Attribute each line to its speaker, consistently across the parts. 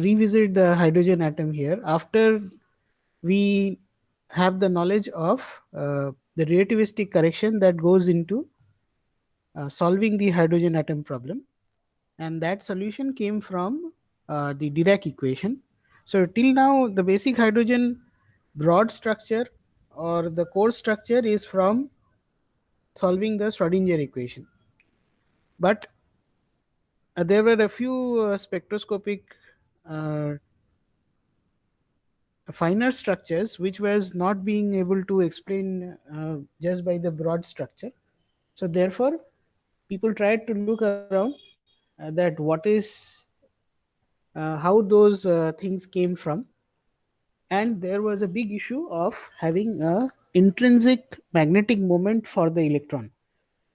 Speaker 1: revisit the hydrogen atom here after we have the knowledge of the relativistic correction that goes into solving the hydrogen atom problem, and that solution came from the Dirac equation. So till now the basic hydrogen broad structure or the core structure is from solving the Schrodinger equation, but there were a few spectroscopic uh, finer structures which was not being able to explain just by the broad structure. So therefore people tried to look around that what is how those things came from, and there was a big issue of having a intrinsic magnetic moment for the electron.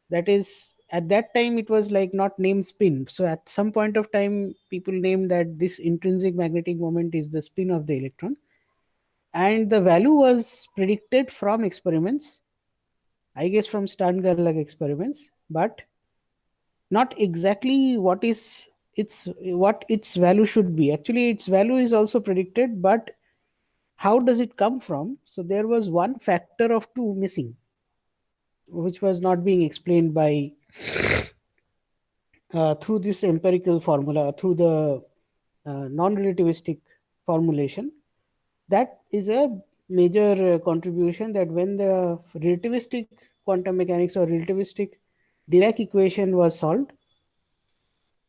Speaker 1: That is, at that time it was like not named spin, so at some point of time people named that this intrinsic magnetic moment is the spin of the electron, and the value was predicted from experiments, I guess from Stern-Gerlach experiments, but not exactly what its value should be. Actually its value is also predicted, but how does it come from? So there was one factor of 2 missing, which was not being explained by through this empirical formula, through the non-relativistic formulation. That is a major contribution, that when the relativistic quantum mechanics or relativistic Dirac equation was solved,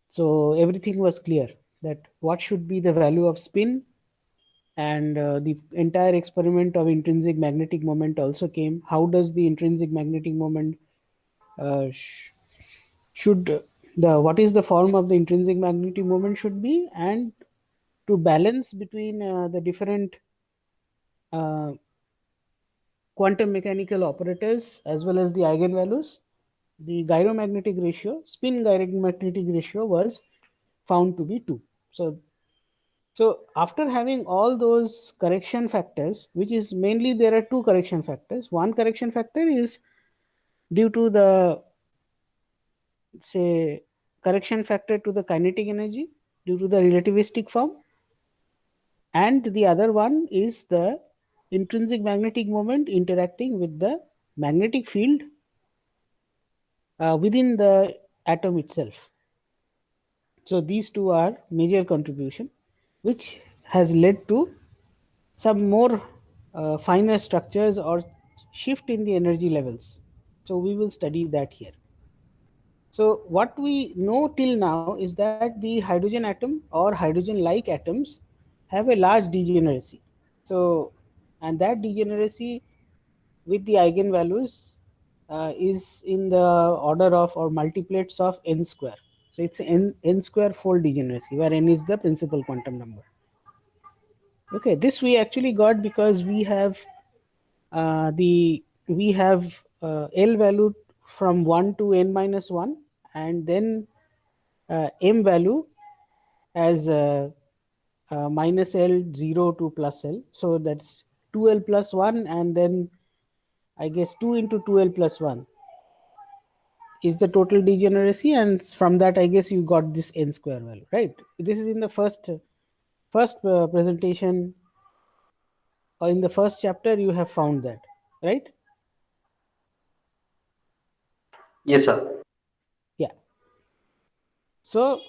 Speaker 1: so everything was clear that what should be the value of spin, and the entire experiment of intrinsic magnetic moment also came. How does the intrinsic magnetic moment should the what is the form of the intrinsic magnetic moment should be, and to balance between the different uh, quantum mechanical operators as well as the eigenvalues, the gyromagnetic ratio, spin gyromagnetic ratio was found to be 2. So after having all those correction factors, which is mainly there are two correction factors. One correction factor is due to the, say, correction factor to the kinetic energy due to the relativistic form, and the other one is the intrinsic magnetic moment interacting with the magnetic field within the atom itself. So these two are major contribution, which has led to some more finer structures or shift in the energy levels. So we will study that here. So what we know till now is that the hydrogen atom or hydrogen like atoms have a large degeneracy. So, and that degeneracy with the eigenvalues is in the order of or multiplets of n square. So it's n square fold degeneracy, where n is the principal quantum number. Okay, this we actually got because we have L value from 1 to n minus 1, and then m value as minus L 0 to plus L. So that's 2L plus 1, and then I guess 2 into 2L plus 1 is the total degeneracy, and from that I guess you got this n square value, right? This is in the first presentation, or in the first chapter you have found that, right?
Speaker 2: Yes, sir.
Speaker 1: Yeah. So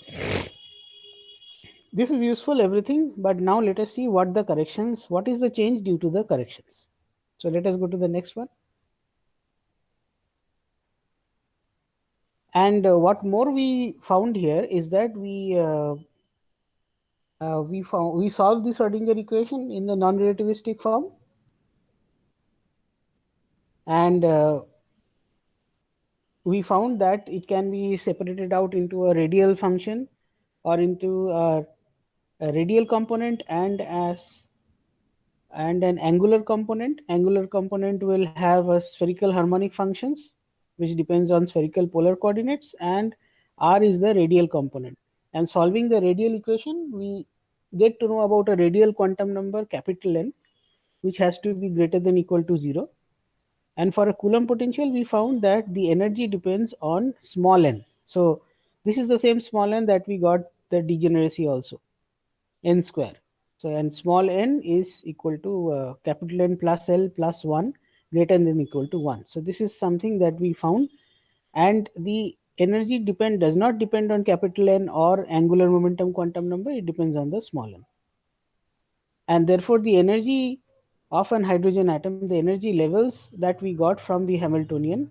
Speaker 1: this is useful everything, but now let us see what the corrections, what is the change due to the corrections. So let us go to the next one. And what more we found here is that we solved the Schrodinger equation in the non-relativistic form, and we found that it can be separated out into a radial function or into a radial component and an angular component. Angular component will have a spherical harmonic functions which depends on spherical polar coordinates, and r is the radial component. And solving the radial equation, we get to know about a radial quantum number capital N, which has to be greater than equal to 0. And for a Coulomb potential, we found that the energy depends on small n. So this is the same small n that we got the degeneracy also. n square. So and small n is equal to capital N plus L plus 1 greater than equal to 1. So this is something that we found, and the energy does not depend on capital N or angular momentum quantum number. It depends on the small n, and therefore the energy of an hydrogen atom, the energy levels that we got from the Hamiltonian,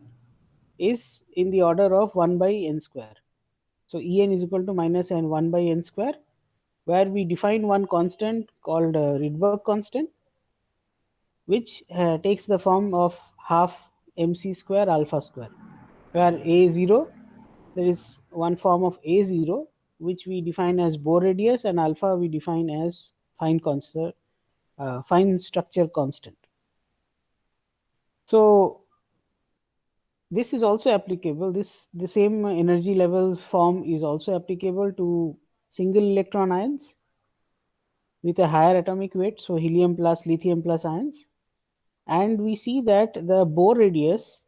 Speaker 1: is in the order of 1 by n square. So En is equal to minus n 1 by n square, where we define one constant called Rydberg constant, which takes the form of half mc square alpha square, where a0, there is one form of a0 which we define as Bohr radius, and alpha we define as fine structure constant. So this is also applicable, this the same energy level form is also applicable to single electron ions with a higher atomic weight, so helium plus lithium plus ions. And we see that the Bohr radius,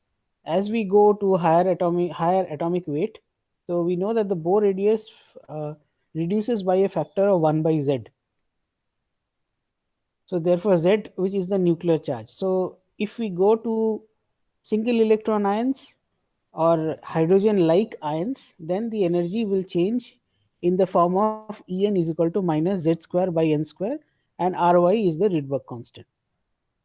Speaker 1: as we go to higher atomic weight, so we know that the Bohr radius uh, reduces by a factor of 1 by z. So therefore z, which is the nuclear charge. So if we go to single electron ions or hydrogen like ions, then the energy will change in the form of En is equal to minus z square by n square, and Ry is the Rydberg constant.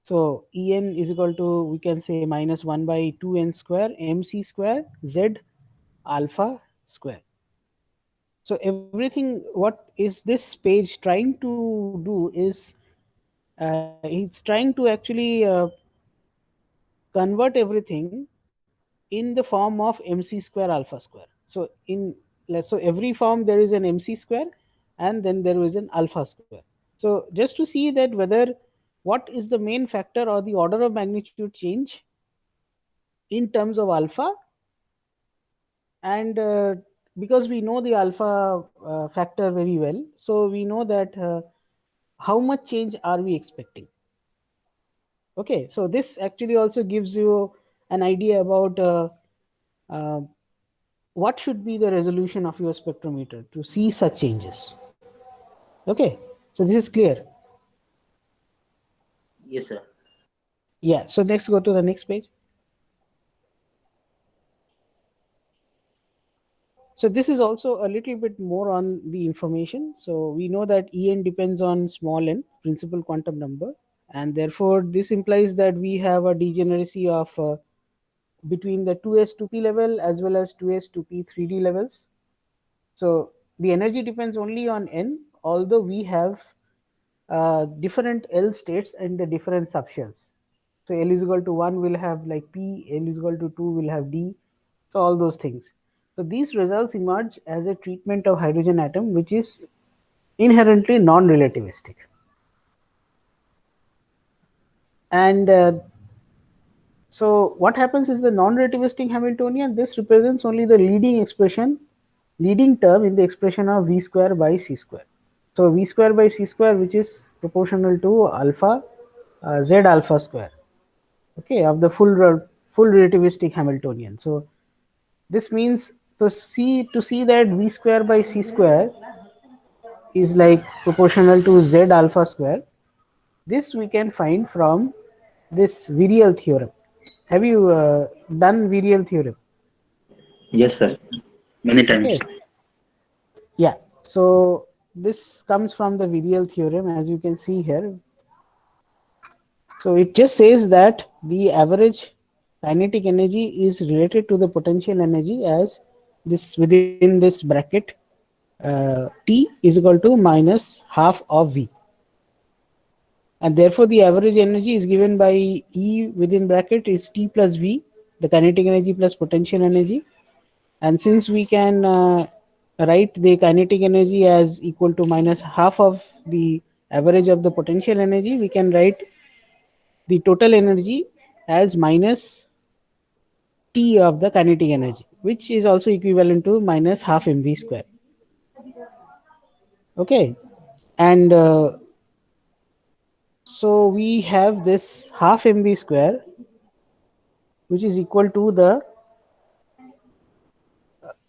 Speaker 1: So En is equal to, we can say, minus 1 by 2n square mc square z alpha square. So everything what is this page trying to do is it's trying to actually convert everything in the form of mc square alpha square. So in, so every form there is an mc square, and then there is an alpha square. So just to see that whether what is the main factor or the order of magnitude change in terms of alpha, and because we know the alpha factor very well, so we know that how much change are we expecting. Okay, so this actually also gives you an idea about uh, what should be the resolution of your spectrometer to see such changes. Okay, so this is clear.
Speaker 2: Yes, sir.
Speaker 1: Yeah, so next, go to the next page. So this is also a little bit more on the information. So we know that En depends on small n, principal quantum number, and therefore this implies that we have a degeneracy of between the 2s 2p level as well as 2s 2p 3d levels. So the energy depends only on n, although we have different L states and the different subshells. So L is equal to 1 will have like P, L is equal to 2 will have D. So all those things. So these results emerge as a treatment of hydrogen atom which is inherently non-relativistic. And so what happens is the non-relativistic Hamiltonian, this represents only the leading term in the expression of V square by C square. So V square by C square, which is proportional to alpha Z alpha square, okay, of the full relativistic Hamiltonian. So this means, so see that V square by C square is like proportional to Z alpha square. This we can find from this virial theorem. Have you done virial theorem?
Speaker 2: Yes, sir. Many times.
Speaker 1: Okay, yeah. So this comes from the virial theorem, as you can see here. So it just says that the average kinetic energy is related to the potential energy as this within this bracket T is equal to minus half of V, and therefore the average energy is given by E within bracket is T plus V, the kinetic energy plus potential energy. And since we can write the kinetic energy as equal to minus half of the average of the potential energy, we can write the total energy as minus T of the kinetic energy, which is also equivalent to minus half mv square. Okay, and so we have this half mv square, which is equal to the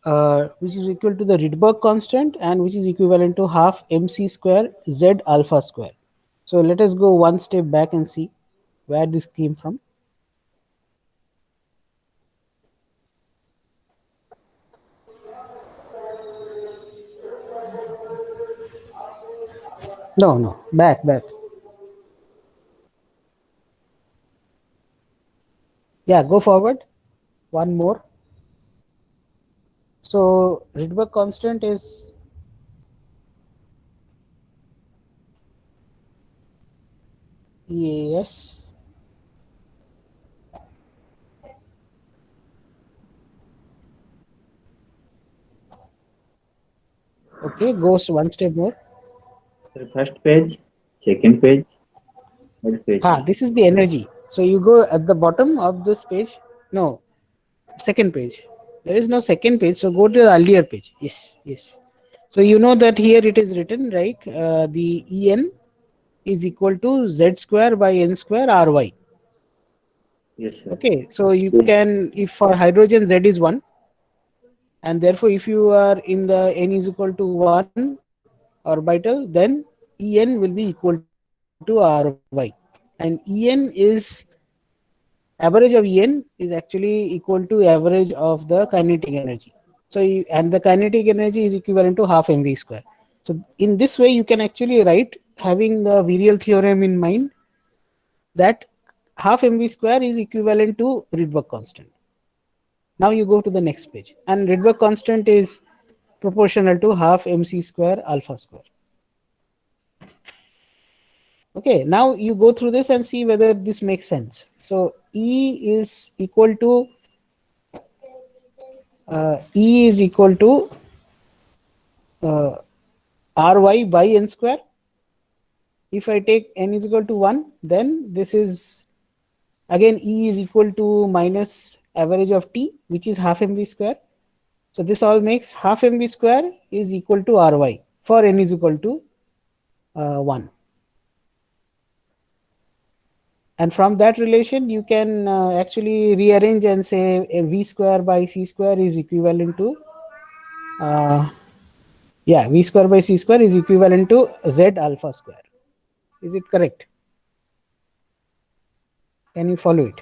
Speaker 1: which is equal to the Rydberg constant and which is equivalent to half mc square z alpha square. So let us go one step back and see where this came from. No, no, back, back. Yeah, go forward. One more. So Rydberg constant is EAS. Okay, goes one step more.
Speaker 2: Sir, first page, second page, third page.
Speaker 1: This is the energy. So you go at the bottom of this page. No, second page. There is no second page. So go to the earlier page. Yes, yes. So you know that here it is written, right? The En is equal to Z square by N square Ry.
Speaker 2: Yes, sir.
Speaker 1: Okay, so you can, if for hydrogen Z is 1, and therefore if you are in the N is equal to 1 orbital, then En will be equal to Ry. And En is average of En is actually equal to average of the kinetic energy. So and the kinetic energy is equivalent to half mv square. So in this way you can actually write, having the virial theorem in mind, that half mv square is equivalent to Rydberg constant. Now you go to the next page, and Rydberg constant is proportional to half mc square alpha square. Okay, now you go through this and see whether this makes sense. So E is equal to uh, Ry by n square. If I take n is equal to 1, then this is again E is equal to minus average of T, which is half mv square. So this all makes half mv square is equal to Ry for n is equal to 1. And from that relation, you can actually rearrange and say a v square by c square is equivalent to, uh, yeah, v square by c square is equivalent to z alpha square. Is it correct? Can you follow it?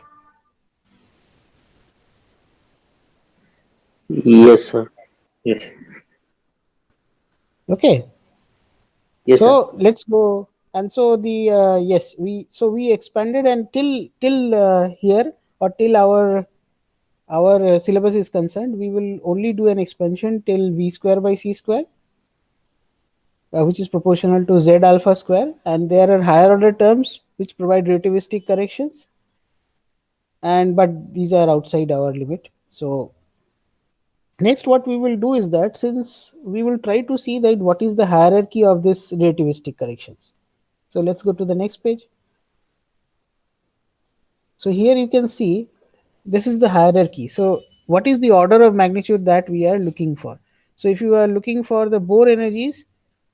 Speaker 2: Yes, sir. Yes.
Speaker 1: Okay.
Speaker 2: Yes, sir.
Speaker 1: So let's go. And so the yes, we expanded, and till here, or till our syllabus is concerned, we will only do an expansion till v square by c square, which is proportional to z alpha square, and there are higher order terms which provide relativistic corrections, and but these are outside our limit. So next what we will do is that, since we will try to see that what is the hierarchy of this relativistic corrections. So let's go to the next page. So here you can see this is the hierarchy. So what is the order of magnitude that we are looking for? So if you are looking for the Bohr energies,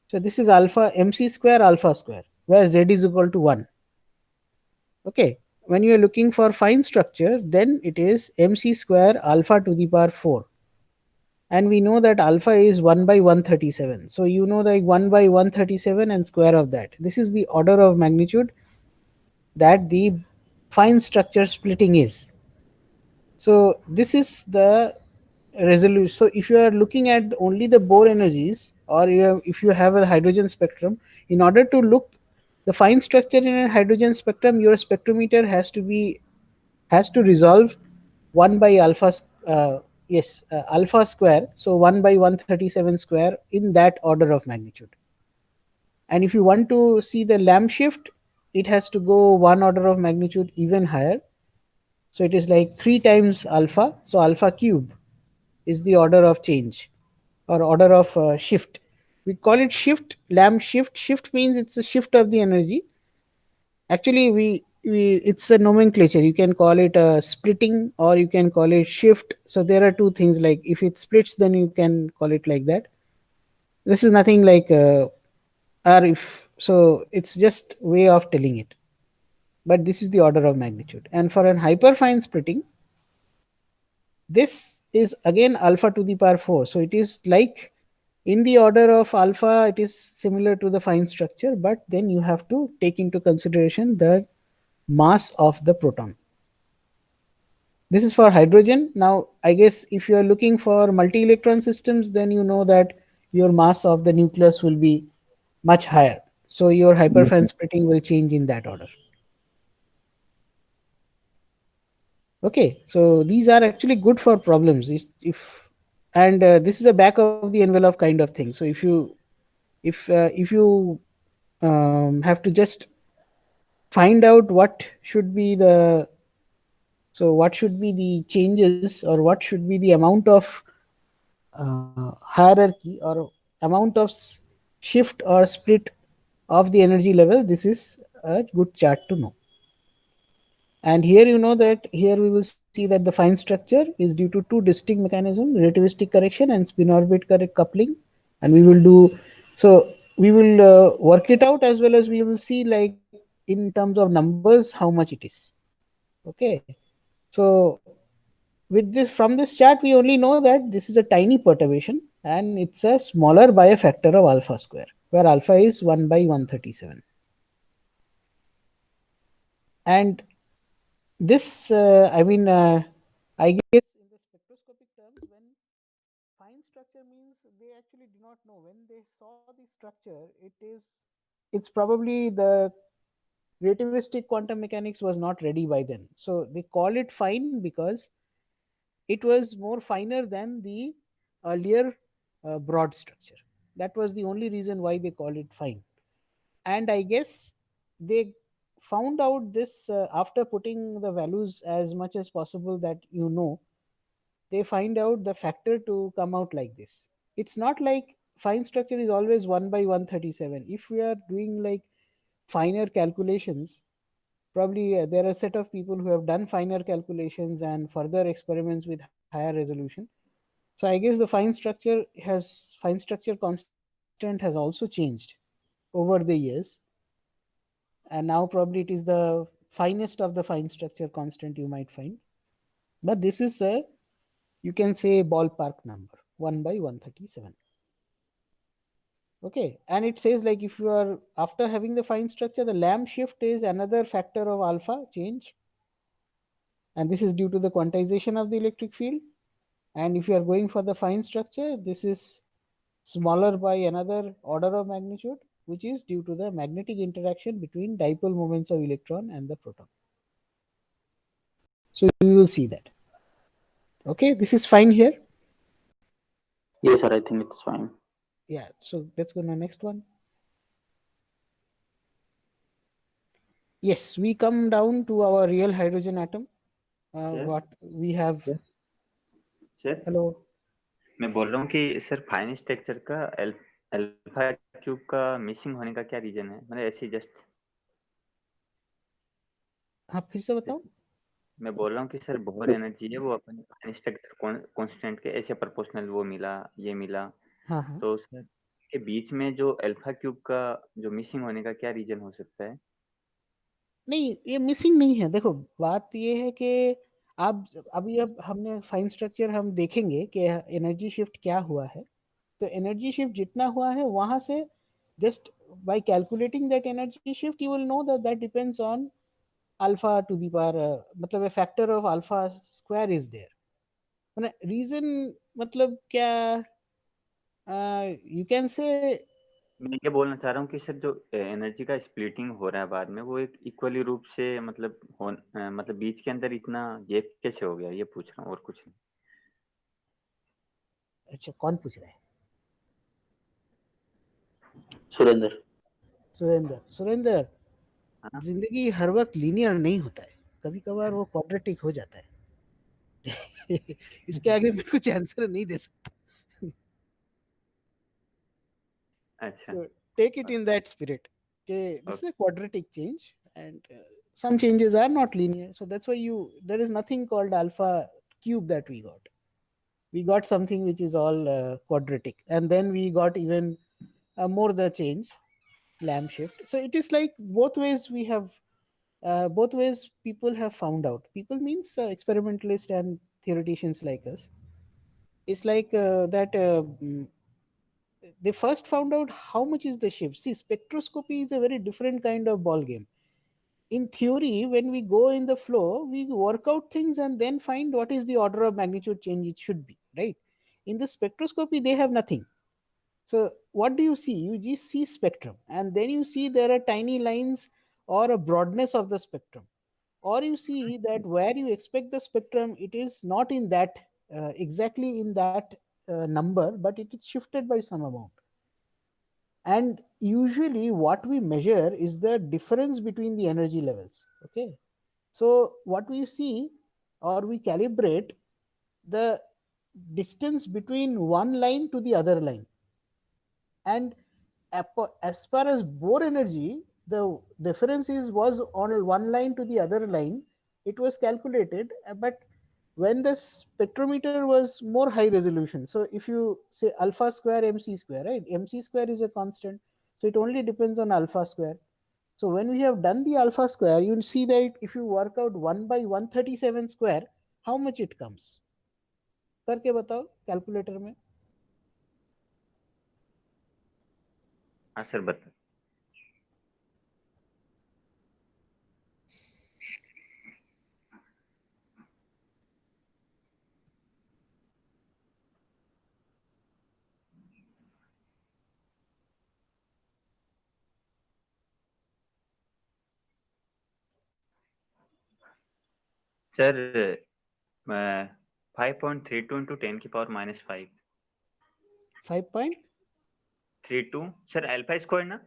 Speaker 1: so this is alpha mc square alpha square, where z is equal to 1. Okay. When you are looking for fine structure, then it is mc square alpha to the power 4. And we know that alpha is 1 by 137. So you know that 1 by 137 and square of that. This is the order of magnitude that the fine structure splitting is. So this is the resolution. So if you are looking at only the Bohr energies, or if you have a hydrogen spectrum, in order to look the fine structure in a hydrogen spectrum, your spectrometer has to resolve 1 by alpha, alpha square. So 1 by 137 square, in that order of magnitude. And if you want to see the Lamb shift, it has to go one order of magnitude even higher. So it is like 3 times alpha. So alpha cube is the order of change, or order of shift. We call it shift, Lamb shift. Shift means it's a shift of the energy. Actually, we it's a nomenclature. You can call it a splitting, or you can call it shift. So there are two things. Like if it splits, then you can call it like that. This is nothing like or if so, it's just way of telling it. But this is the order of magnitude. And for an hyperfine splitting, this is again alpha to the power 4. So it is like in the order of alpha, it is similar to the fine structure, but then you have to take into consideration the mass of the proton. This is for hydrogen. Now, I guess if you are looking for multi electron systems, then you know that your mass of the nucleus will be much higher. So your
Speaker 2: Yes,
Speaker 1: hyperfine
Speaker 2: sir.
Speaker 1: splitting will change in that order. Okay, so these are actually good for problems. If and this is a back of the envelope kind of thing. So if you have to just find out what should be the what should be the changes, or what should be the amount of hierarchy, or amount of shift or split of the energy level, this is a good chart to know. And here you know that here we will see that the fine structure is due to two distinct mechanisms: relativistic correction and spin orbit correct coupling. And we will do so. We will work it out, as well as we will see, like, in terms of numbers, how much it is. Okay. So with this, from this chart, we only know that this is a tiny perturbation, and it's a smaller by a factor of alpha square, where alpha is 1 by 137. And this, I guess in the spectroscopic terms, when fine structure means, they actually do not know. When they saw the structure, it's probably the relativistic quantum mechanics was not ready by then. So they call it fine because it was more finer than the earlier broad structure. That was the only reason why they call it fine. And I guess they found out this after putting the values as much as possible, that they find out the factor to come out like this. It's not like fine structure is always 1 by 137. If we are doing like finer calculations, probably there are a set of people who have done finer calculations and further experiments with higher resolution. So I guess the fine structure constant has also changed over the years, and now probably it is the finest of the fine structure constant you might find. But this is a, you can say, ballpark number, 1 by 137. Okay, and it says, like, if you are after having the fine structure, the lamp shift is another factor of alpha change, and this is due to the quantization of the electric field. And if you are going for the fine structure, this is smaller by another order of magnitude, which is due to the magnetic interaction between dipole moments of electron and the proton. So we will see that. Okay, this is fine here.
Speaker 2: Yes, sir. I think it's fine.
Speaker 1: Yeah, so let's go to the next one. Yes, we come down to our real hydrogen atom.
Speaker 2: Sir
Speaker 1: What we have.
Speaker 2: Sir sir
Speaker 1: Hello.
Speaker 2: मैं बोल रहा हूँ कि sir fine structure का alpha cube का missing होने का क्या रीजन है, मतलब ऐसे जस्ट
Speaker 1: हाँ, फिर से बताओ.
Speaker 2: मैं बोल रहा हूँ कि सर बोहर एनर्जी है वो अपन फाइन स्ट्रक्चर कांस्टेंट के ऐसे प्रोपोर्शनल वो मिला, ये मिला,
Speaker 1: हाँ हाँ.
Speaker 2: तो सर के बीच में जो अल्फा क्यूब का जो मिसिंग होने का क्या रीजन हो सकता है?
Speaker 1: नहीं, ये मिसिंग नहीं है. देखो, बात ये है कि आप अभी, अब हमने फाइन स्ट्रक्चर हम देखेंगे कि एनर्जी शिफ्ट क्या हुआ है. तो एनर्जी शिफ्ट जितना हुआ है वहां से, just by calculating that energy shift, you will know that that depends on alpha to the power, मतलब a factor of alpha square is there. मतलब reason, मतलब क्या, you can say.
Speaker 2: मैं ये बोलना चाह रहा हूँ कि सर जो एनर्जी का स्प्लिटिंग हो रहा है बाद में वो एक इक्वली रूप से मतलब मतलब बीच के अंदर इतना गैप कैसे हो गया, ये पूछ रहा हूँ और कुछ नहीं।
Speaker 1: अच्छा, कौन पूछ रहा है?
Speaker 2: सुरेंद्र।
Speaker 1: सुरेंद्र. सुरेंद्र,
Speaker 2: हाँ।
Speaker 1: जिंदगी हर वक्त लीनियर नहीं होता है. कभी कभार वो क्वाड्रेटिक हो जाता है. इसके आगे मैं कुछ आंसर नहीं दे सकता.
Speaker 2: अच्छा।
Speaker 1: So take it in that spirit. Okay, this is
Speaker 2: okay.
Speaker 1: a quadratic change, and some changes are not linear. So that's why there is nothing called alpha cube that we got. We got something which is all quadratic, and then we got even more the change, lamp shift. So it is like both ways we have, both ways people have found out. People means experimentalists and theoreticians like us. It's like that they first found out how much is the shift. See, spectroscopy is a very different kind of ball game. In theory, when we go in the flow, we work out things and then find what is the order of magnitude change it should be, right? In the spectroscopy, they have nothing. So what do you see? You just see spectrum, and then you see there are tiny lines or a broadness of the spectrum, or you see that where you expect the spectrum, it is not in that exactly in that number, but it is shifted by some amount. And usually what we measure is the difference between the energy levels. Okay, so what we see or we calibrate the distance between one line to the other line. And as far as Bohr energy, the difference is was on one line to the other line. It was calculated, but when the spectrometer was more high resolution. So if you say alpha square mc square, right? Mc square is a constant, so it only depends on alpha square. So when we have done the alpha square, you'll see that if you work out 1 by 137 square, how much it comes? करके बताओ calculator में.
Speaker 2: हाँ sir बता. Sir 5.32 into 10 की power -5.
Speaker 1: 5 point
Speaker 2: 32 sir alpha square ना.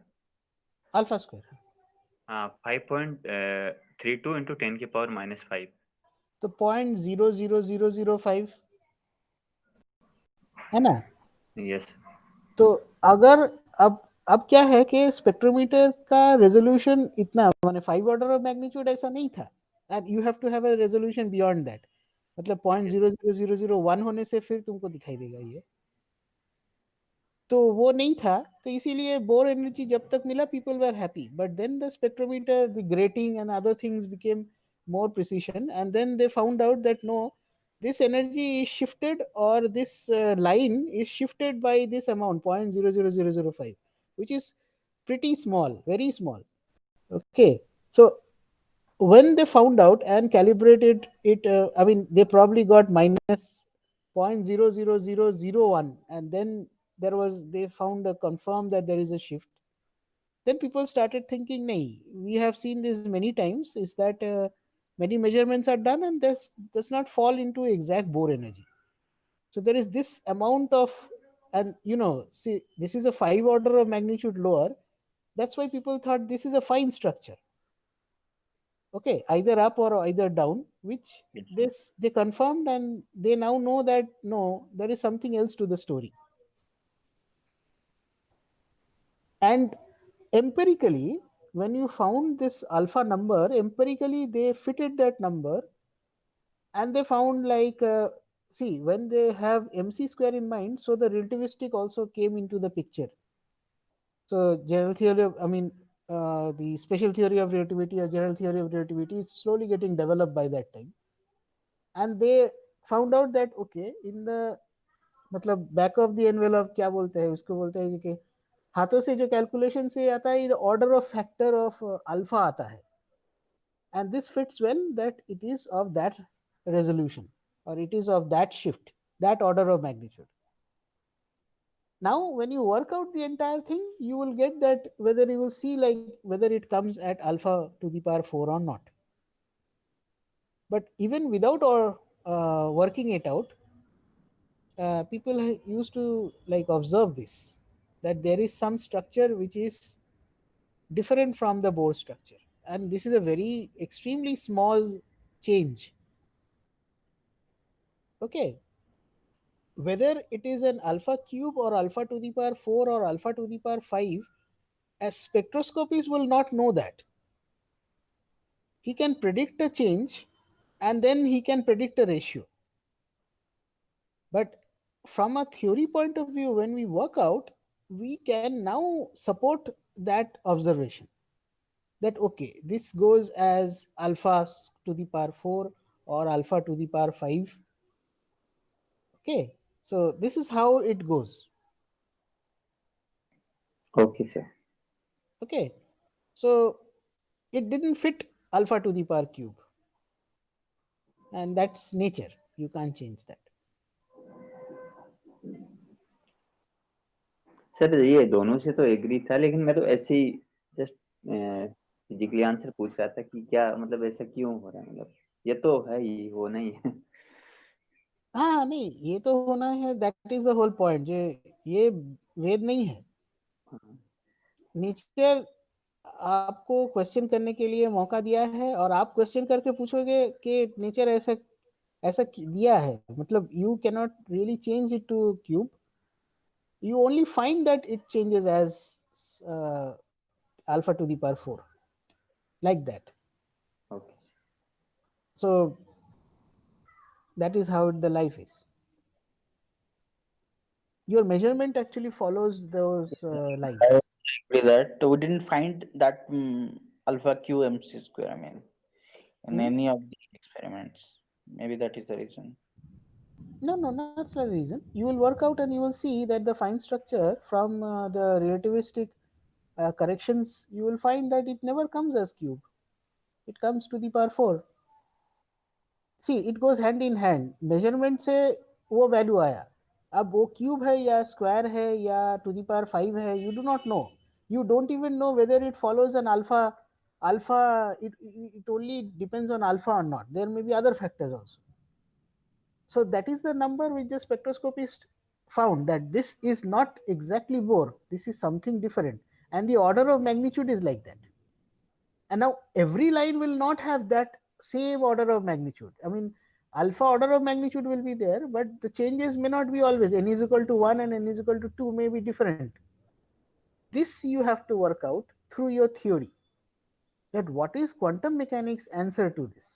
Speaker 1: alpha square.
Speaker 2: हाँ 5.32 into 10 की power -5.
Speaker 1: तो 0.00005 है ना.
Speaker 2: यस.
Speaker 1: तो अगर अब क्या है कि स्पेक्ट्रोमीटर का रेजोल्यूशन इतना माने 5 ऑर्डर ऑफ मैग्नीट्यूड ऐसा नहीं था. And you have to have a resolution beyond that. मतलब point
Speaker 2: yes.
Speaker 1: Zero zero zero zero one होने से फिर तुमको दिखाई देगा ये. तो वो नहीं था. तो इसीलिए बोर एनर्जी जब तक मिला people were happy. But then the spectrometer the grating and other things became more precision, and then they found out that no, this energy is shifted, or this line is shifted by this amount 0.00005, which is pretty small, very small. Okay, so when they found out and calibrated it, I mean they probably got minus 0.00001, and then there was they found a confirm that there is a shift. Then people started thinking, nay, we have seen this many times, is that many measurements are done and this does not fall into exact Bohr energy. So there is this amount of, and see, this is a 5 order of magnitude lower. That's why people thought this is a fine structure. Okay, either up or either down, which
Speaker 2: yes sir.
Speaker 1: this they confirmed, and they now know that no, there is something else to the story. And empirically, when you found this alpha number, empirically they fitted that number, and they found like see, when they have mc square in mind, so the relativistic also came into the picture. So general theory of, I mean, the special theory of relativity or general theory of relativity is slowly getting developed by that time. And they found out that okay, in the मतलब back of the envelope क्या बोलते हैं उसको, बोलते हैं कि हाथों से जो कैलकुलेशन से आता है, order of factor of alpha आता है. And this fits well that it is of that resolution, or it is of that shift, that order of magnitude. Now when you work out the entire thing, you will get that whether you will see like whether it comes at alpha to the power 4 or not. But even without or working it out, people used to like observe this, that there is some structure which is different from the Bohr structure, and this is a very extremely small change. Okay, whether it is an alpha cube or alpha to the power 4 or alpha to the power 5, as spectroscopists will not know that. He can predict a change, and then he can predict a ratio. But from a theory point of view, when we work out, we can now support that observation, that okay, this goes as alpha to the power 4 or alpha to the power 5. Okay, So this is how it goes.
Speaker 2: Okay, sir.
Speaker 1: Okay. So it didn't fit alpha to the power cube, and that's nature. You can't change that.
Speaker 2: Sir ये दोनों से तो agree था, लेकिन मैं तो ऐसे ही just physically answer पूछ रहा था कि क्या मतलब ऐसा क्यों हो रहा है, मतलब ये तो है ही, वो नहीं है।
Speaker 1: हाँ नहीं, ये तो होना है, that is the whole point. ये वेद नहीं है।
Speaker 2: हाँ,
Speaker 1: नेचर आपको क्वेश्चन करने के लिए मौका दिया है, और आप क्वेश्चन करके पूछोगे कि नेचर ऐसा ऐसा दिया है, मतलब you cannot really change it two cube. You only find that it changes as alpha to the power 4, like that.
Speaker 2: Okay.
Speaker 1: So that is how the life is. Your measurement actually follows those
Speaker 3: I
Speaker 1: lines.
Speaker 3: agree that we didn't find that alpha q mc square. I mean, in
Speaker 1: Hmm?
Speaker 3: any of the experiments. Maybe that is the reason.
Speaker 1: No, no, that's not the reason. You will work out and you will see that the fine structure from the relativistic corrections, you will find that it never comes as cube. It comes to the power 4. See it goes hand in hand. Measurement से वो value आया, अब वो cube है या square है या to the power 5 है, you do not know. You don't even know whether it follows an alpha. Alpha, it only depends on alpha or not. There may be other factors also. So that is the number which the spectroscopist found, that this is not exactly Bohr, this is something different, and the order of magnitude is like that. And now every line will not have that same order of magnitude. I mean, alpha order of magnitude will be there, but the changes may not be always. N is equal to 1 and n is equal to 2 may be different. This you have to work out through your theory, that what is quantum mechanics answer to this.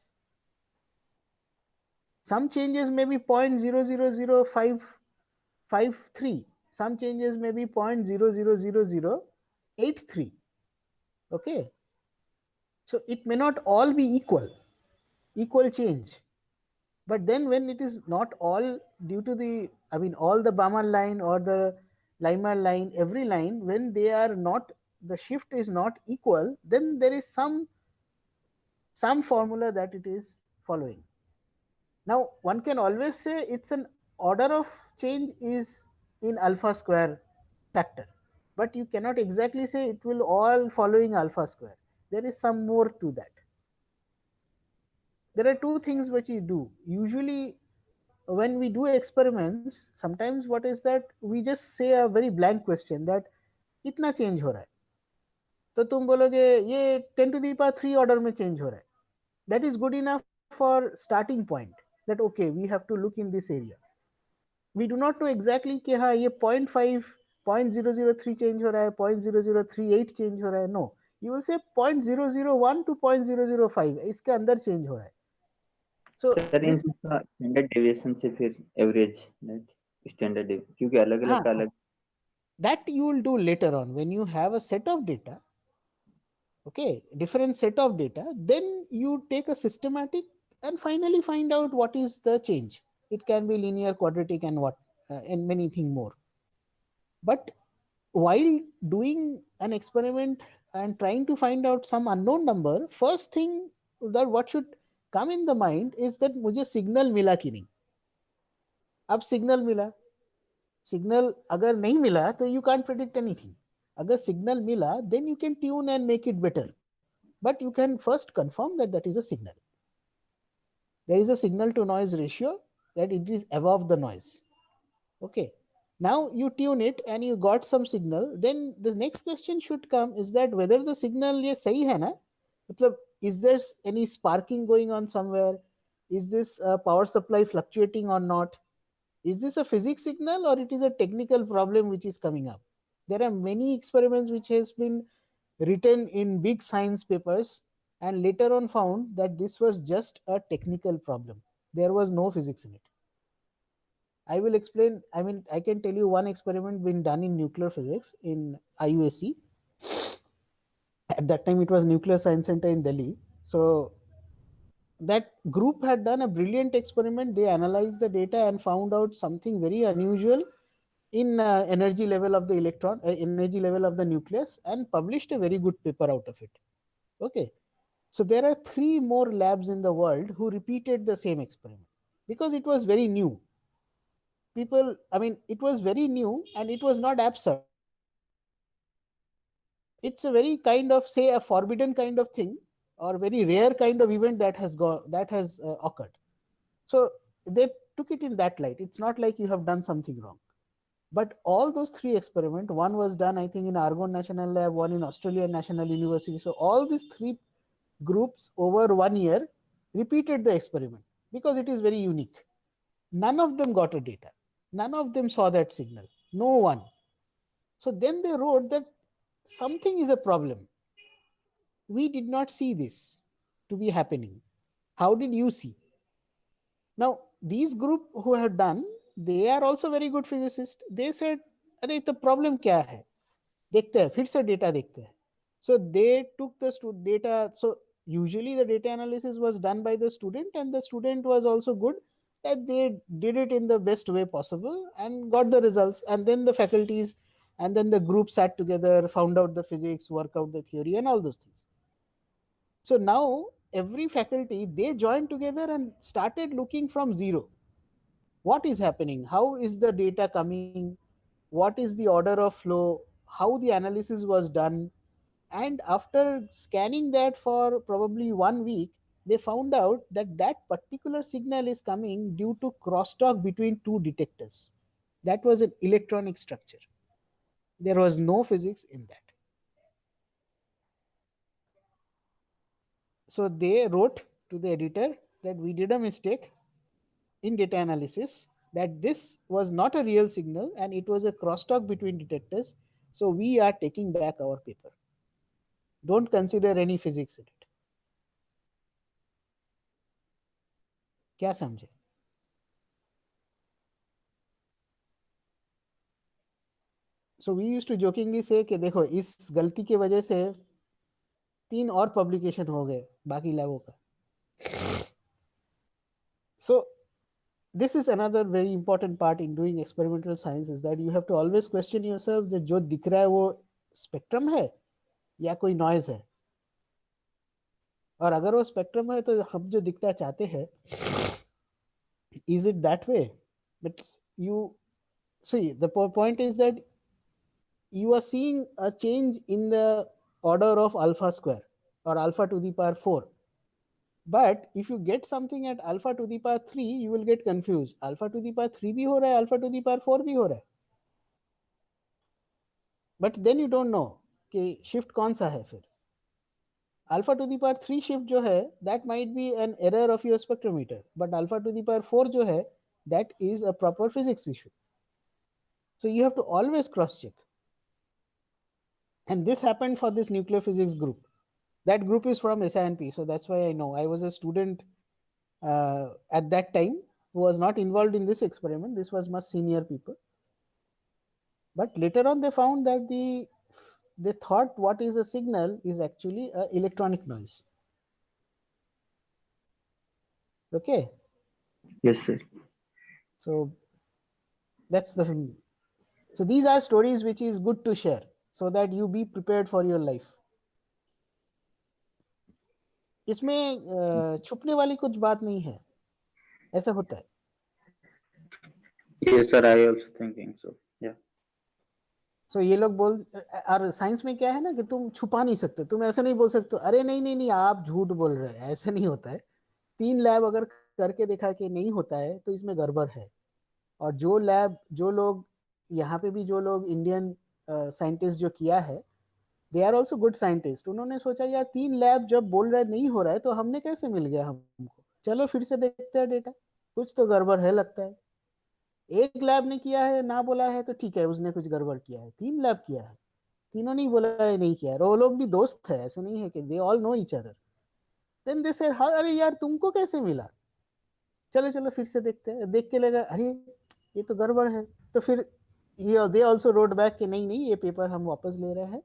Speaker 1: Some changes may be 0.000553, some changes may be 0.000083. Okay, so it may not all be equal change. But then when it is not all due to the, I mean, all the Balmer line or the Lyman line, every line, when they are not, the shift is not equal, then there is some formula that it is following. Now one can always say it's an order of change is in alpha square factor, but you cannot exactly say it will all following alpha square. There is some more to that. There are two things which you do usually when we do experiments. Sometimes what is that, we just say a very blank question that कितना change हो रहा है, तो तुम बोलोगे ये 10 to the power 3 order में change हो रहा है. That is good enough for starting point, that okay we have to look in this area. We do not know exactly कि हाँ ये 0.5 0.003 चेंज हो रहा है, 0.0038 चेंज हो रहा है. No, you will say 0.001 to 0.005 इसके अंदर चेंज हो रहा है. सो
Speaker 2: सर इन
Speaker 1: दिस,
Speaker 2: सबका स्टैंडर्ड डेविएशन से फिर एवरेज, स्टैंडर्ड, क्योंकि अलग अलग
Speaker 1: हाँ,
Speaker 2: का अलग।
Speaker 1: that you will do later on when you have a set of data. Okay, different set of data, then you take a systematic and finally find out what is the change. It can be linear, quadratic, and what and many things more. But while doing an experiment and trying to find out some unknown number, first thing that what should come in the mind is that मुझे signal मिला कि नहीं. अब signal मिला, signal अगर नहीं मिला तो यू कैन प्रिडिक्ट एनीथिंग. अगर सिग्नल मिला then you can tune and make it better, but you can first confirm that that is a signal. There is a signal to noise ratio, that it is above the noise. Okay, now you tune it and you got some signal, then the next question should come is that whether the signal ये सही है ना, मतलब is there any sparking going on somewhere, is this power supply fluctuating or not, is this a physics signal or it is a technical problem which is coming up. There are many experiments which has been written in big science papers and later on found that this was just a technical problem. There was no physics in it. I will explain. I mean, I can tell you one experiment been done in nuclear physics in IUSC. At that time, it was Nuclear Science Center in Delhi. So that group had done a brilliant experiment. They analyzed the data and found out something very unusual in energy level of the electron, energy level of the nucleus, and published a very good paper out of it. Okay. So there are 3 more labs in the world who repeated the same experiment because it was very new. People, I mean, it was very new and it was not absurd. It's a very kind of, say, a forbidden kind of thing or very rare kind of event that has occurred. So they took it in that light. It's not like you have done something wrong. But all those 3 experiments, one was done, I think, in Argonne National Lab, one in Australian National University. So all these 3 groups over 1 year repeated the experiment because it is very unique. None of them got a data. None of them saw that signal. No one. So then they wrote that something is a problem. We did not see this to be happening. How did you see? Now, these group who have done, they are also very good physicists. They said, अरे तो problem क्या है? देखते हैं, फिर से data देखते हैं. So they took the data. So usually the data analysis was done by the student, and the student was also good that they did it in the best way possible and got the results. And then the faculties and then the group sat together, found out the physics, work out the theory and all those things. So now every faculty, they joined together and started looking from zero. What is happening? How is the data coming? What is the order of flow? How the analysis was done? And after scanning that for probably 1 week, they found out that that particular signal is coming due to crosstalk between 2 detectors. That was an electronic structure. There was no physics in that. So they wrote to the editor that we did a mistake in data analysis, that this was not a real signal and it was a crosstalk between detectors. So we are taking back our paper. Don't consider any physics in it. क्या समझे? So we used to jokingly say कि देखो इस गलती के वजह से 3 और पब्लिकेशन हो गए बाकी लैबों का. So this is another very important part in doing experimental science, is that you have to always question yourself that जो दिख रहा है वो स्पेक्ट्रम है या कोई नॉइज है. और अगर वो स्पेक्ट्रम है तो हम जो दिखना चाहते हैं, is it that way? But you see, the point is that you are seeing a change in the order of alpha square or alpha to the power 4. But if you get something at alpha to the power 3, you will get confused. Alpha to the power 3 भी हो रहा है, alpha to the power 4 भी हो रहा है. But then you don't know कि shift कौन सा है फिर. Alpha to the power 3 shift जो है, that might be an error of your spectrometer. But alpha to the power 4 जो है, that is a proper physics issue. So you have to always cross check. And this happened for this nuclear physics group. That group is from SINP, so that's why I know. I was a student at that time who was not involved in this experiment. This was much senior people. But later on they found that they thought what is a signal is actually an electronic noise. Okay.
Speaker 2: Yes, sir.
Speaker 1: So that's the thing. So these are stories which is good to share so that you be prepared for your life. इसमें छुपने वाली कुछ बात नहीं है, ऐसा होता है.
Speaker 3: Yes, sir. I also thinking so. Yeah.
Speaker 1: So ये लोग बोल, और साइंस में क्या है ना कि तुम छुपा नहीं सकते. तुम ऐसा नहीं बोल सकते अरे नहीं नहीं नहीं आप झूठ बोल रहे हैं, ऐसा नहीं होता है. 3 लैब अगर करके देखा कि नहीं होता है तो इसमें गड़बड़ है. और जो लोग यहाँ पे भी, जो लोग इंडियन साइंटिस्ट जो किया है, they are also good scientist. उन्होंने सोचा यार 3 लैब जब बोल रहा है नहीं हो रहा है तो हमने कैसे मिल गया हमको, चलो फिर से देखते हैं डेटा, कुछ तो गड़बड़ है लगता है. एक लैब ने किया है ना बोला है तो ठीक है, उसने कुछ गड़बड़ किया है. 3 लैब किया है, तीनों नहीं बोला है नहीं किया है. वो लोग भी दोस्त है, ऐसे नहीं है कि they all know each other. Then they said अरे यार तुमको कैसे मिला, चलो चलो फिर से देखते हैं. देख के लगा अरे ये तो गड़बड़ है. तो फिर दे ऑल्सो रोड बैक कि नहीं नहीं ये पेपर हम वापस ले रहे हैं,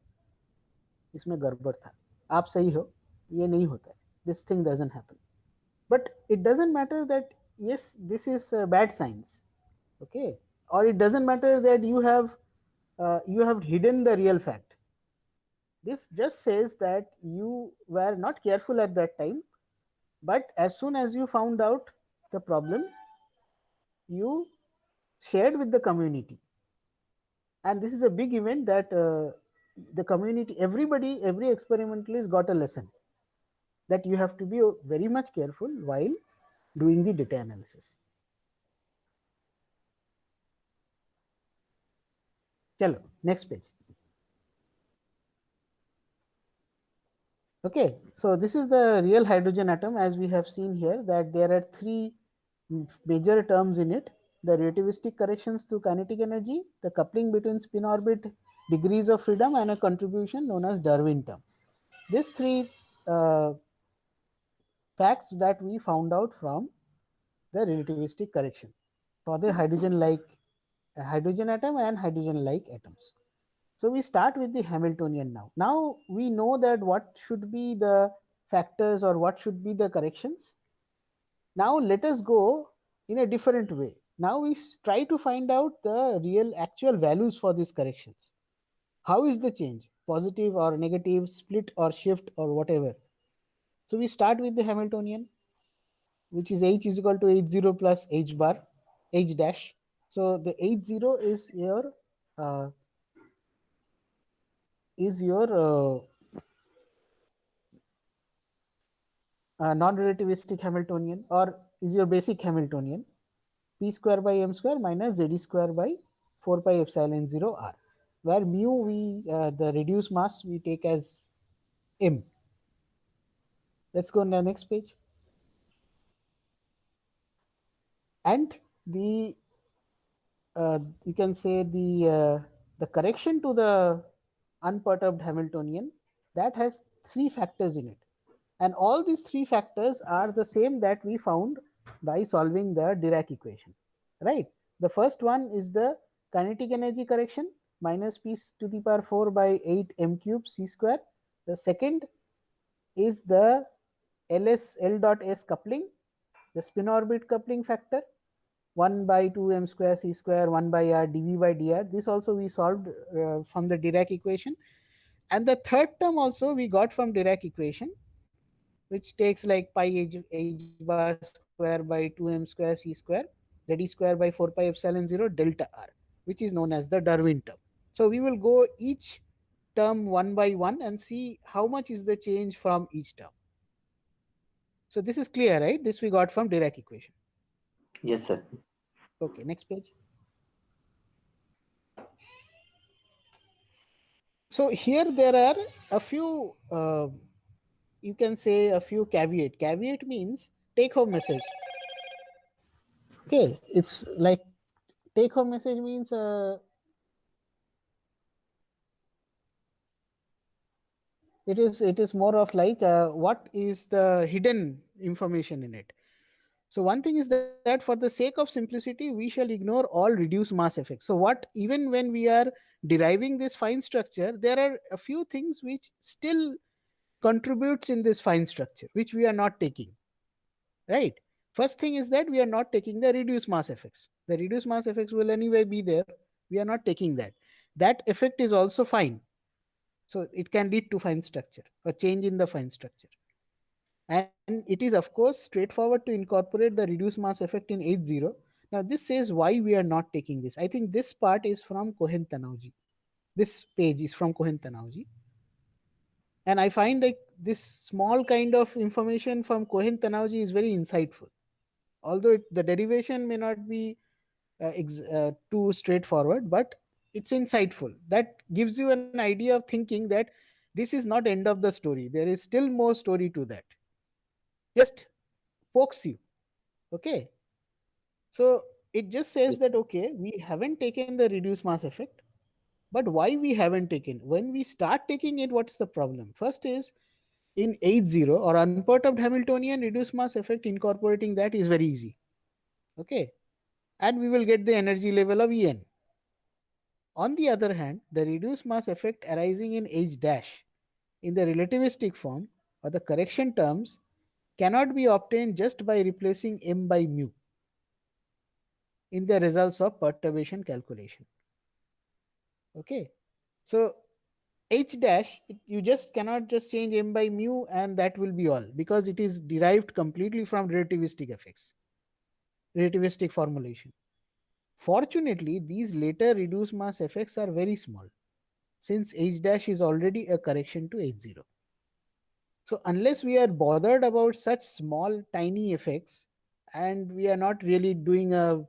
Speaker 1: इसमें गड़बड़ था, आप सही हो, ये नहीं होता है, this thing doesn't happen. But it doesn't matter that yes, this is bad science, okay, or it doesn't matter that you have hidden the real fact. This just says that you were not careful at that time, but as soon as you found out the problem, you shared with the community. And this is a big event that the community, everybody, every experimentalist got a lesson that you have to be very much careful while doing the data analysis. Chalo, next page. Okay, so this is the real hydrogen atom. As we have seen here, that there are three major terms in it: the relativistic corrections to kinetic energy, the coupling between spin orbit degrees of freedom, and a contribution known as Darwin term. These three uh, facts that we found out from the relativistic correction for the hydrogen atom and hydrogen like atoms. So we start with the Hamiltonian now. Now we know that what should be the factors or what should be the corrections. Now let us go in a different way. Now we try to find out the real actual values for these corrections. How is the change? Positive or negative, split or shift or whatever. So we start with the Hamiltonian, which is H is equal to H0 plus H bar, H dash. So the H0 uh, is your non-relativistic Hamiltonian, or is your basic Hamiltonian, p square by m square minus z square by 4 pi epsilon 0 r, where mu the reduced mass we take as m. Let's go on the next page. And the you can say the correction to the unperturbed Hamiltonian, that has three factors in it, and all these three factors are the same that we found by solving the Dirac equation, right? The first one is the kinetic energy correction, minus p to the power 4 by 8 m cube c square. The second is the L dot S coupling, the spin orbit coupling factor, 1 by 2 m square c square 1 by r dv by dr. This also we solved from the Dirac equation. And the third term also we got from Dirac equation, which takes like pi h bar square by 2 m square c square z square by 4 pi epsilon 0 delta r, which is known as the Darwin term. So we will go each term one by one and see how much is the change from each term. So this is clear, right? This we got from Dirac equation.
Speaker 2: Yes, sir.
Speaker 1: Okay, next page. So here there are a few, you can say a few caveat. Caveat means take home message. Okay, it's like take home message means it is more of like what is the hidden information in it. So one thing is that for the sake of simplicity, we shall ignore all reduced mass effects. So what, even when we are deriving this fine structure, there are a few things which still contributes in this fine structure, which we are not taking, right? First thing is that we are not taking the reduced mass effects. The reduced mass effects will anyway be there. We are not taking that. That effect is also fine. So it can lead to fine structure, a change in the fine structure. And it is, of course, straightforward to incorporate the reduced mass effect in H0. Now, this says why we are not taking this. I think this part is from Cohen-Tanouji. This page is from Cohen-Tanouji. And I find that this small kind of information from Cohen-Tanouji is very insightful. Although the derivation may not be too straightforward, but it's insightful. That gives you an idea of thinking that this is not end of the story. There is still more story to that. Just pokes you. Okay. So it just says that, okay, we haven't taken the reduced mass effect, but why we haven't taken? When we start taking it, what's the problem? First is in H0 or unperturbed Hamiltonian, reduced mass effect, incorporating that is very easy. Okay. And we will get the energy level of En. On the other hand, the reduced mass effect arising in H dash in the relativistic form or the correction terms cannot be obtained just by replacing m by mu in the results of perturbation calculation. Okay, so h dash, you just cannot just change m by mu and that will be all, because it is derived completely from relativistic effects, relativistic formulation. Fortunately, these later reduced mass effects are very small, since h dash is already a correction to h0. So unless we are bothered about such small tiny effects, and we are not really doing a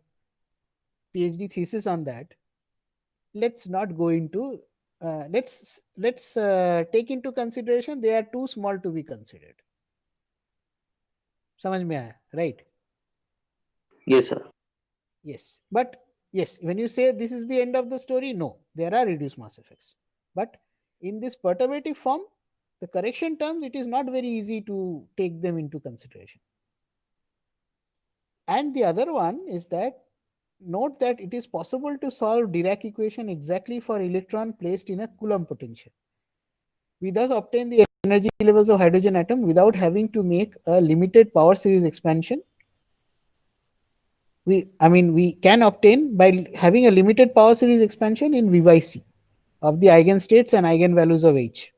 Speaker 1: PhD thesis on that, let's not go into let's take into consideration they are too small to be considered. समझ में आया, right?
Speaker 3: Yes, sir.
Speaker 1: Yes, but yes, when you say this is the end of the story, no, there are reduced mass effects, but in this perturbative form, the correction terms, it is not very easy to take them into consideration. And the other one is that, note that it is possible to solve Dirac equation exactly for electron placed in a Coulomb potential. We thus obtain the energy levels of hydrogen atom without having to make a limited power series expansion. We can obtain by having a limited power series expansion in V by C of the eigenstates and eigenvalues of H.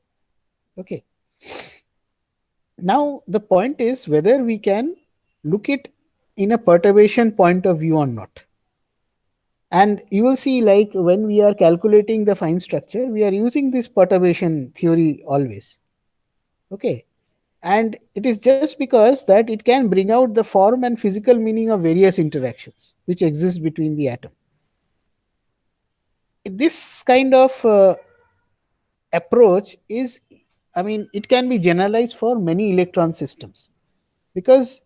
Speaker 1: Okay. Now the point is whether we can look it in a perturbation point of view or not. And you will see, like when we are calculating the fine structure, we are using this perturbation theory always. Okay. And it is just because that it can bring out the form and physical meaning of various interactions which exist between the atom. This kind of approach is, it can be generalized for many electron systems, because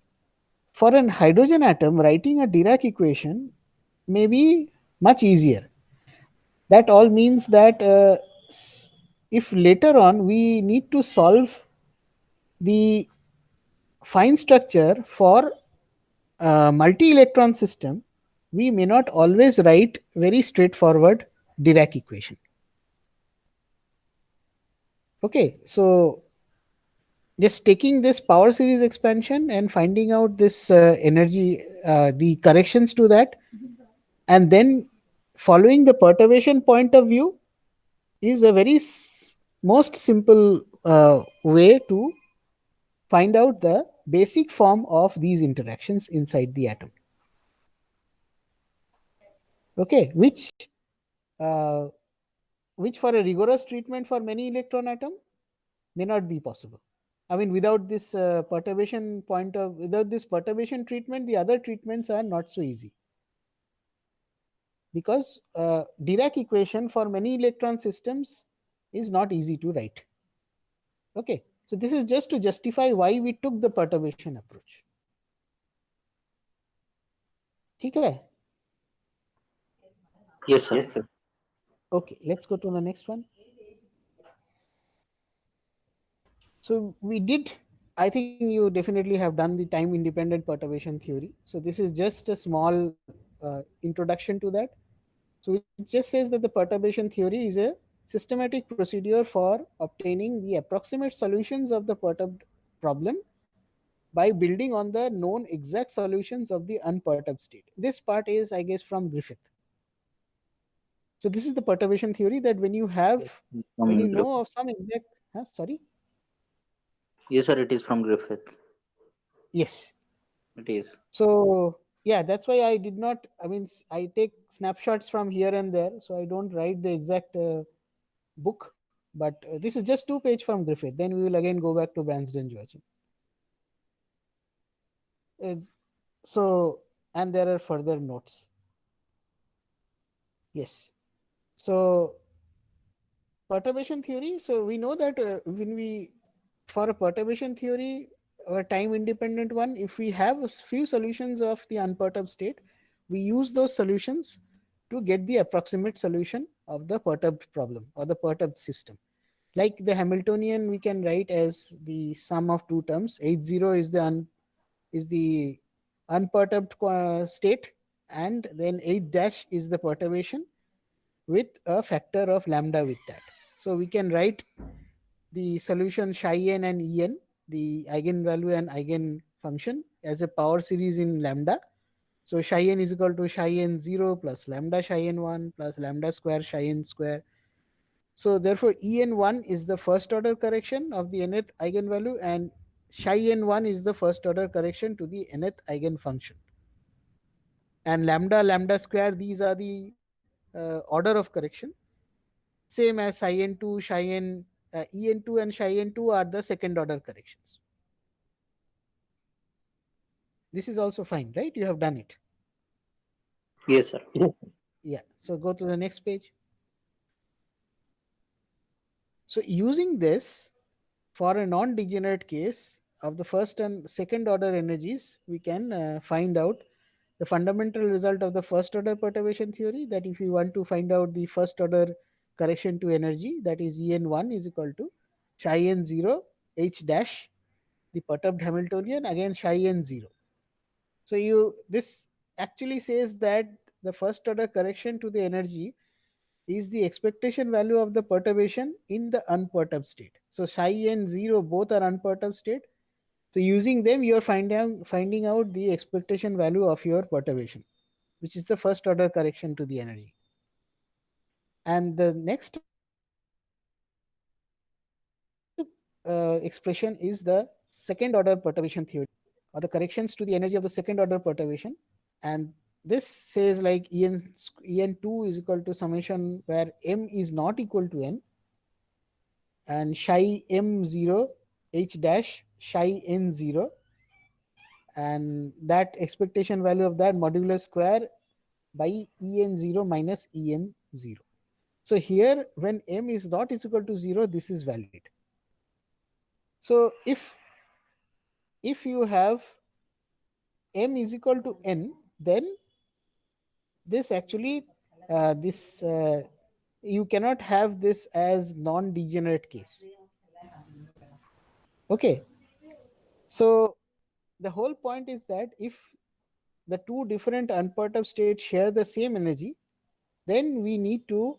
Speaker 1: for an hydrogen atom, writing a Dirac equation may be much easier. That all means that if later on we need to solve the fine structure for a multi-electron system, we may not always write very straightforward Dirac equation. Okay, so just taking this power series expansion and finding out this energy, the corrections to that, and then following the perturbation point of view is a very most simple way to find out the basic form of these interactions inside the atom. Okay, uh, which for a rigorous treatment for many electron atom may not be possible. Without this without this perturbation treatment, the other treatments are not so easy, because Dirac equation for many electron systems is not easy to write. Okay, so this is just to justify why we took the perturbation approach. ठीक है?
Speaker 3: Yes, sir.
Speaker 2: Yes, sir.
Speaker 1: Okay, let's go to the next one. So we did, I think you definitely have done the time independent perturbation theory. So this is just a small introduction to that. So it just says that the perturbation theory is a systematic procedure for obtaining the approximate solutions of the perturbed problem by building on the known exact solutions of the unperturbed state. This part is, I guess, from Griffith. So this is the perturbation theory, that when you
Speaker 3: From
Speaker 1: know of some exact, sorry.
Speaker 3: Yes, sir. It is from Griffith.
Speaker 1: Yes.
Speaker 3: It is.
Speaker 1: So yeah, that's why I did not. I take snapshots from here and there, so I don't write the exact book. But this is just 2 pages from Griffith. Then we will again go back to Bransden Joachim. So, and there are further notes. Yes. So perturbation theory. So we know that for a perturbation theory, a time independent one, if we have a few solutions of the unperturbed state, we use those solutions to get the approximate solution of the perturbed problem or the perturbed system. Like the Hamiltonian, we can write as the sum of two terms. H0 is the unperturbed state, and then H dash is the perturbation with a factor of lambda with that. So we can write the solution psi n and en the eigenvalue and eigenfunction as a power series in lambda. So psi n is equal to psi n 0 plus lambda psi n 1 plus lambda square psi n square. So therefore En1 is the first order correction of the nth eigenvalue, and psi n1 is the first order correction to the nth eigenfunction. And lambda square, these are the order of correction. Same as psi n2, psi n, En2 and psi n2 are the second order corrections. This is also fine, right? You have done it.
Speaker 3: Yes, sir.
Speaker 1: Yeah. So go to the next page. So using this, for a non-degenerate case of the first and second order energies, we can find out the fundamental result of the first order perturbation theory, that if you want to find out the first order correction to energy, that is En1 is equal to psi n0 h dash, the perturbed Hamiltonian, again psi n0. So this actually says that the first order correction to the energy is the expectation value of the perturbation in the unperturbed state. So psi and 0 both are unperturbed state. So using them, you are finding out the expectation value of your perturbation, which is the first order correction to the energy. And the next expression is the second order perturbation theory, or the corrections to the energy of the second order perturbation. And this says like En2 is equal to summation where m is not equal to n, and psi m0 h dash psi n0, and that expectation value of that modular square by En0 minus Em0. So here when m is not is equal to 0, this is valid. So if you have m is equal to n, then this actually this you cannot have this as non-degenerate case. Okay, so the whole point is that if the two different unperturbed states share the same energy, then we need to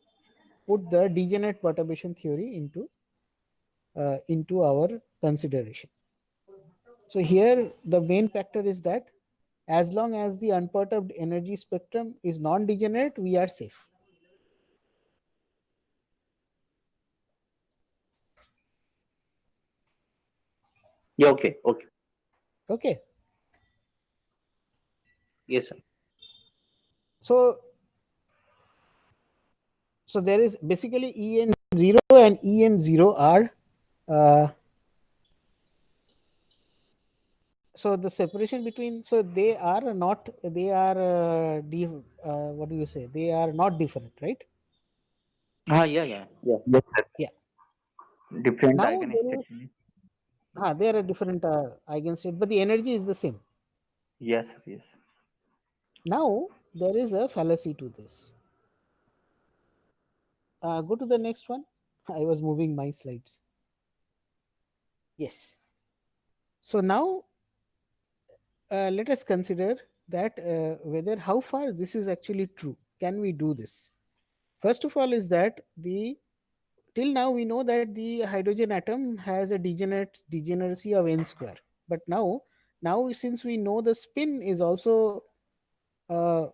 Speaker 1: put the degenerate perturbation theory into our consideration. So here the main factor is that as long as the unperturbed energy spectrum is non-degenerate, we are safe.
Speaker 3: Yeah, okay, okay.
Speaker 1: Okay.
Speaker 3: Yes, sir.
Speaker 1: So there is basically En0 and Em0 are so the separation between, so they are not, they are what do you say, they are not different, right?
Speaker 3: Yeah, yeah, yeah. Yes, sir.
Speaker 1: Yeah.
Speaker 2: Different
Speaker 1: Now there is
Speaker 2: eigenstates.
Speaker 1: they are a different eigenstate, but the energy is the same.
Speaker 2: Yes, yes.
Speaker 1: Now there is a fallacy to this. Go to the next one. I was moving my slides. Yes. So now let us consider that whether how far this is actually true. Can we do this? First of all, is that the till now we know that the hydrogen atom has a degeneracy of n square. But now since we know the spin is also uh,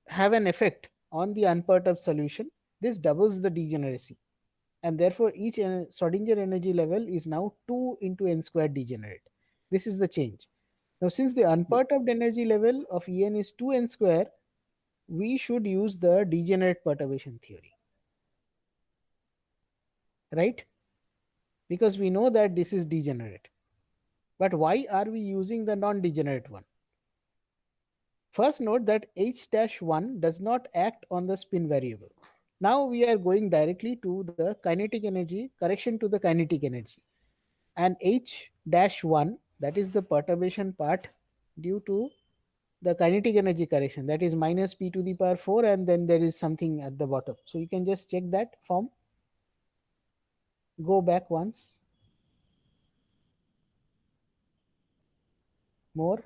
Speaker 1: have an effect on the unperturbed solution, this doubles the degeneracy, and therefore each Schrodinger energy level is now 2 into n squared degenerate. This is the change. Now since the unperturbed energy level of En is 2n square, we should use the degenerate perturbation theory, right? Because we know that this is degenerate. But why are we using the non-degenerate one? First note that H-1 does not act on the spin variable. Now we are going directly to the kinetic energy, correction to the kinetic energy. And H-1, that is the perturbation part due to the kinetic energy correction, that is minus p to the power 4, and then there is something at the bottom. So you can just check that form. Go back once more.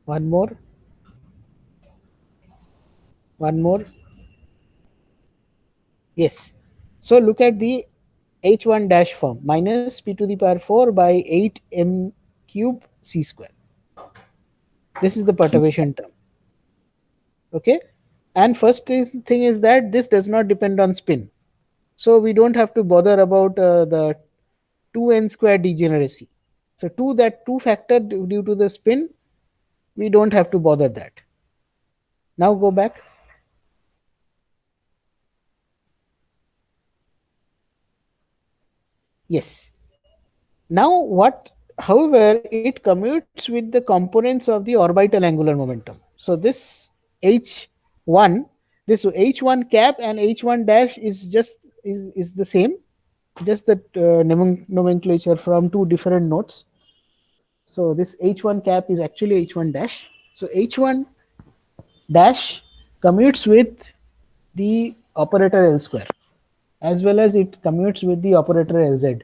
Speaker 1: One more. One more. Yes. So look at the H1 dash form minus p to the power 4 by 8 m cube c square. This is the perturbation term. Okay. And first thing is that this does not depend on spin. So we don't have to bother about the 2n square degeneracy. So that 2 factor due to the spin, we don't have to bother that. Now go back. Yes. Now what, however, it commutes with the components of the orbital angular momentum. So this H1, this H1 cap and H1 dash is just is the same, just that nomenclature from two different notes. So this H1 cap is actually H1 dash. So H1 dash commutes with the operator L square, as well as it commutes with the operator Lz.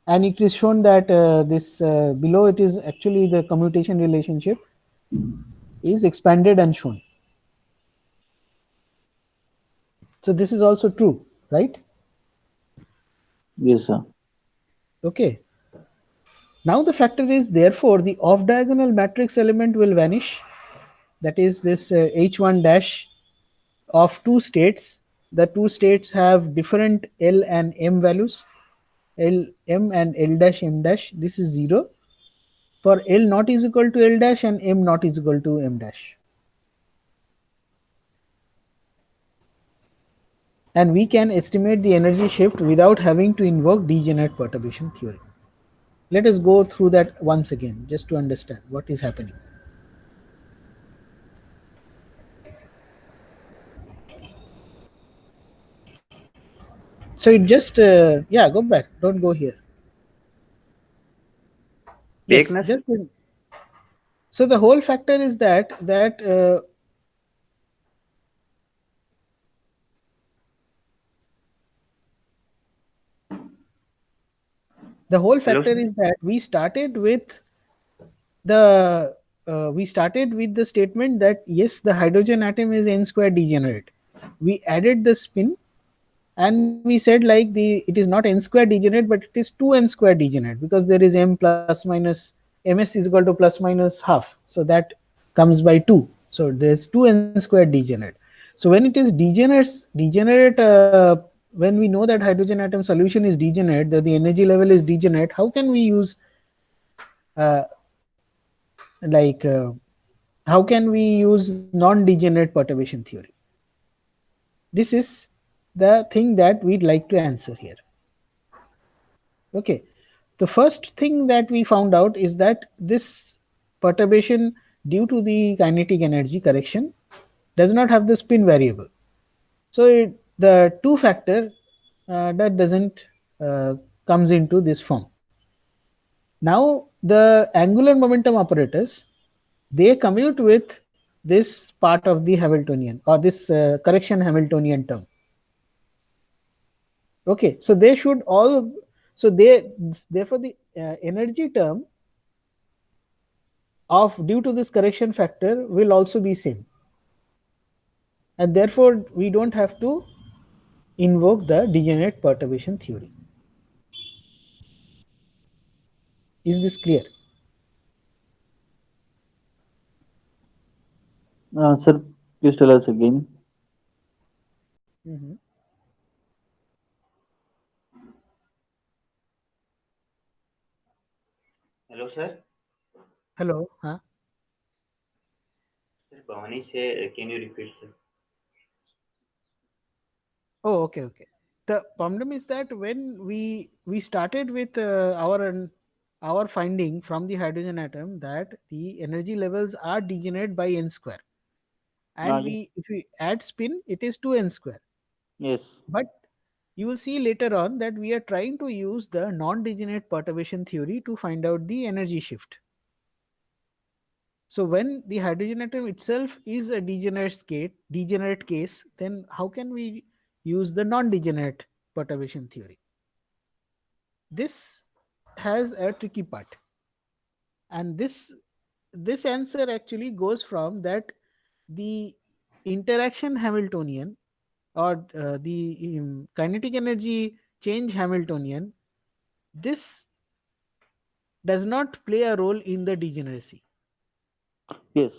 Speaker 1: And it is shown that this below, it is actually the commutation relationship is expanded and shown. So this is also true, right?
Speaker 3: Yes, sir.
Speaker 1: Okay. Now the factor is, therefore the off diagonal matrix element will vanish. That is this H1 dash of two states. The two states have different L and M values. L M and L dash M dash. This is 0 for L not is equal to L dash and M not is equal to M dash. And we can estimate the energy shift without having to invoke degenerate perturbation theory. Let us go through that once again, just to understand what is happening. So it just yeah, go back, don't go here. Yes,
Speaker 2: Take
Speaker 1: just so the whole factor is that the whole
Speaker 2: Hello,
Speaker 1: factor
Speaker 2: sir.
Speaker 1: is that we started with the statement that yes, the hydrogen atom is n square degenerate. We added the spin and we said like it is not n square degenerate, but it is 2n square degenerate, because there is m plus minus ms is equal to plus minus half, so that comes by 2. So there's 2n square degenerate. So when it is degenerate, when we know that hydrogen atom solution is degenerate, that the energy level is degenerate, how can we use uh, like how can we use non-degenerate perturbation theory? This is the thing that we'd like to answer here. Okay. The first thing that we found out is that this perturbation due to the kinetic energy correction does not have the spin variable. So the 2 factor that doesn't uh, comes into this form. Now the angular momentum operators, they commute with this part of the Hamiltonian, or this correction Hamiltonian term. Okay, so they should all, so therefore the energy term of due to this correction factor will also be same, and therefore we don't have to invoke the degenerate perturbation theory. Is this clear?
Speaker 3: Sir, please tell us again.
Speaker 1: Mhm.
Speaker 2: Hello sir.
Speaker 1: Hello, huh?
Speaker 2: Sir Bhavani से can you repeat, sir?
Speaker 1: Oh, okay, okay. The problem is that when we started with our finding from the hydrogen atom that the energy levels are degenerate by n square, and
Speaker 3: Yes.
Speaker 1: we if we add spin, it is 2n square.
Speaker 3: Yes.
Speaker 1: But you will see later on that we are trying to use the non-degenerate perturbation theory to find out the energy shift. So when the hydrogen atom itself is a degenerate case, then how can we use the non-degenerate perturbation theory? This has a tricky part, and this answer actually goes from that the interaction Hamiltonian or the kinetic energy change Hamiltonian, this does not play a role in the degeneracy.
Speaker 3: Yes.